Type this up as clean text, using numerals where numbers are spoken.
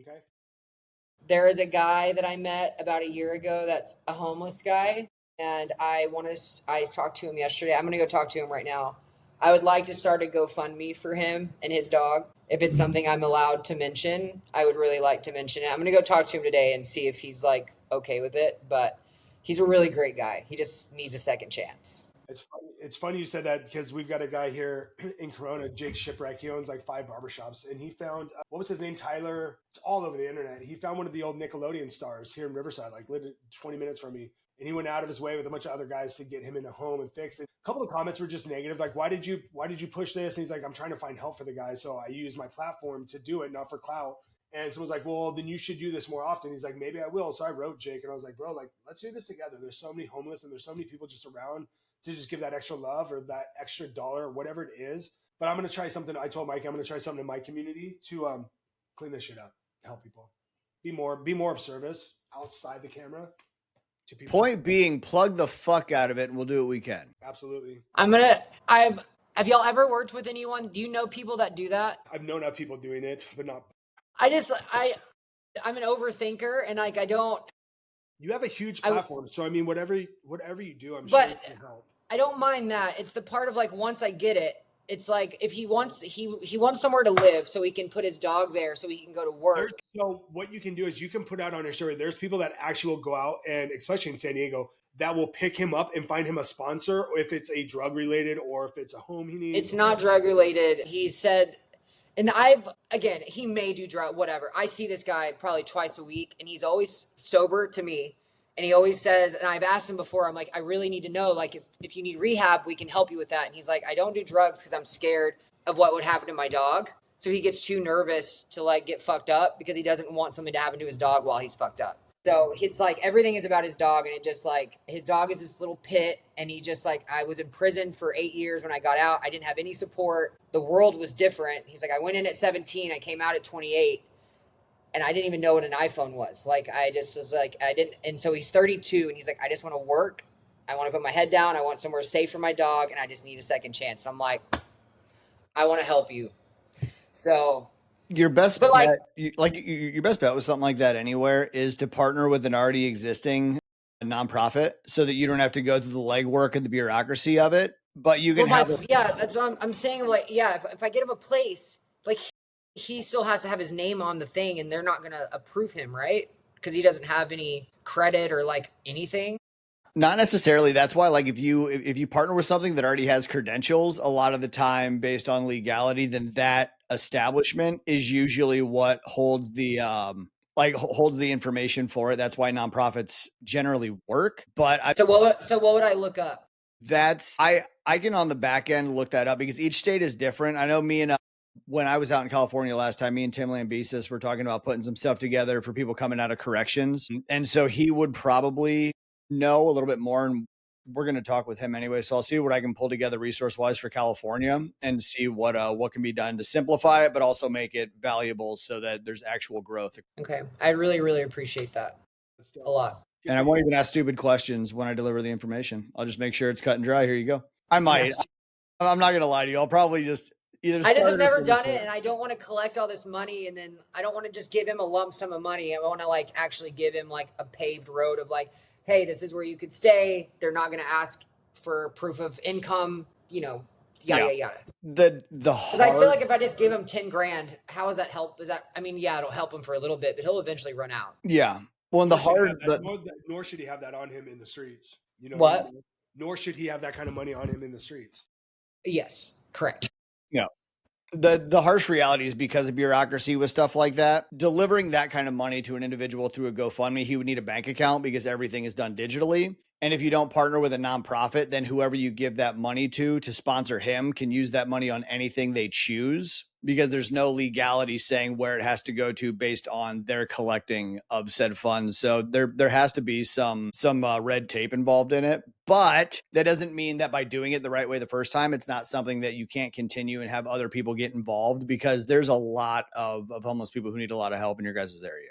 Okay. There is a guy that I met about a year ago that's a homeless guy, and I talked to him yesterday. I'm going to go talk to him right now. I would like to start a GoFundMe for him and his dog. If it's something I'm allowed to mention, I would really like to mention it. I'm going to go talk to him today and see if he's like okay with it, but he's a really great guy. He just needs a second chance. It's funny you said that because we've got a guy here in Corona, Jake Shipwreck. He owns like 5 barbershops, and he found what was his name? Tyler. It's all over the internet. He found one of the old Nickelodeon stars here in Riverside, like lived 20 minutes from me, and he went out of his way with a bunch of other guys to get him in a home and fix it. A couple of comments were just negative, like why did you push this? And he's like, I'm trying to find help for the guy, so I use my platform to do it, not for clout. And someone's like, well, then you should do this more often. He's like, maybe I will. So I wrote Jake, and I was like, bro, like let's do this together. There's so many homeless, and there's so many people just around to just give that extra love or that extra dollar or whatever it is. But I'm going to try something. I told Mike, I'm going to try something in my community to clean this shit up, help people, be more of service outside the camera to people. Point being, plug the fuck out of it and we'll do what we can. Absolutely. Have y'all ever worked with anyone? Do you know people that do that? I've known of people doing it, but not. I'm an overthinker, and like I don't. You have a huge platform, so I mean, whatever you do, I'm sure it can help. I don't mind that. It's the part of like once I get it, it's like if he wants somewhere to live so he can put his dog there so he can go to work. So what you can do is you can put out on your story. There's people that actually will go out and especially in San Diego that will pick him up and find him a sponsor if it's a drug related or if it's a home he needs. It's not drug related. He said, and he may do drug, whatever. I see this guy probably twice a week and he's always sober to me. And he always says, and I've asked him before, I'm like, I really need to know, like, if you need rehab, we can help you with that. And he's like, I don't do drugs because I'm scared of what would happen to my dog. So he gets too nervous to like get fucked up because he doesn't want something to happen to his dog while he's fucked up. So it's like everything is about his dog. And it just like his dog is this little pit. And he just like, I was in prison for 8 years when I got out. I didn't have any support. The world was different. He's like, I went in at 17. I came out at 28. And I didn't even know what an iPhone was. Like, I just was like, I didn't. And so he's 32 and he's like, I just want to work. I want to put my head down. I want somewhere safe for my dog. And I just need a second chance. And I'm like, I want to help you. So your best bet, your best bet with something like that anywhere is to partner with an already existing nonprofit so that you don't have to go through the legwork and the bureaucracy of it. But you can that's what I'm saying. Like, yeah, if I get him a place, like, he still has to have his name on the thing and they're not going to approve him, right? Because he doesn't have any credit or like anything. Not necessarily. That's why, like, if you partner with something that already has credentials, a lot of the time based on legality, then that establishment is usually what holds the holds the information for it. That's why nonprofits generally work. But so what would I look up? That's I can on the back end look that up because each state is different. I know me and when I was out in California last time, me and Tim Lambesis were talking about putting some stuff together for people coming out of corrections. And so he would probably know a little bit more, and we're going to talk with him anyway. So I'll see what I can pull together resource wise for California and see what can be done to simplify it, but also make it valuable so that there's actual growth. Okay. I really, really appreciate that a lot. And I won't even ask stupid questions when I deliver the information. I'll just make sure it's cut and dry. Here you go. I might. I'm not going to lie to you. I'll probably just I just have never done it, and I don't want to collect all this money, and then I don't want to just give him a lump sum of money. I want to like actually give him like a paved road of like, hey, this is where you could stay. They're not going to ask for proof of income, yada yada. Because I feel like if I just give him 10 grand, how does that help? It'll help him for a little bit, but he'll eventually run out. Yeah. Well, nor should he have that on him in the streets. You know what? Nor should he have that kind of money on him in the streets. Yes, correct. No. The harsh reality is because of bureaucracy with stuff like that, delivering that kind of money to an individual through a GoFundMe, he would need a bank account because everything is done digitally. And if you don't partner with a nonprofit, then whoever you give that money to sponsor him can use that money on anything they choose because there's no legality saying where it has to go to based on their collecting of said funds. So there has to be some red tape involved in it. But that doesn't mean that by doing it the right way the first time, it's not something that you can't continue and have other people get involved because there's a lot of homeless people who need a lot of help in your guys' area.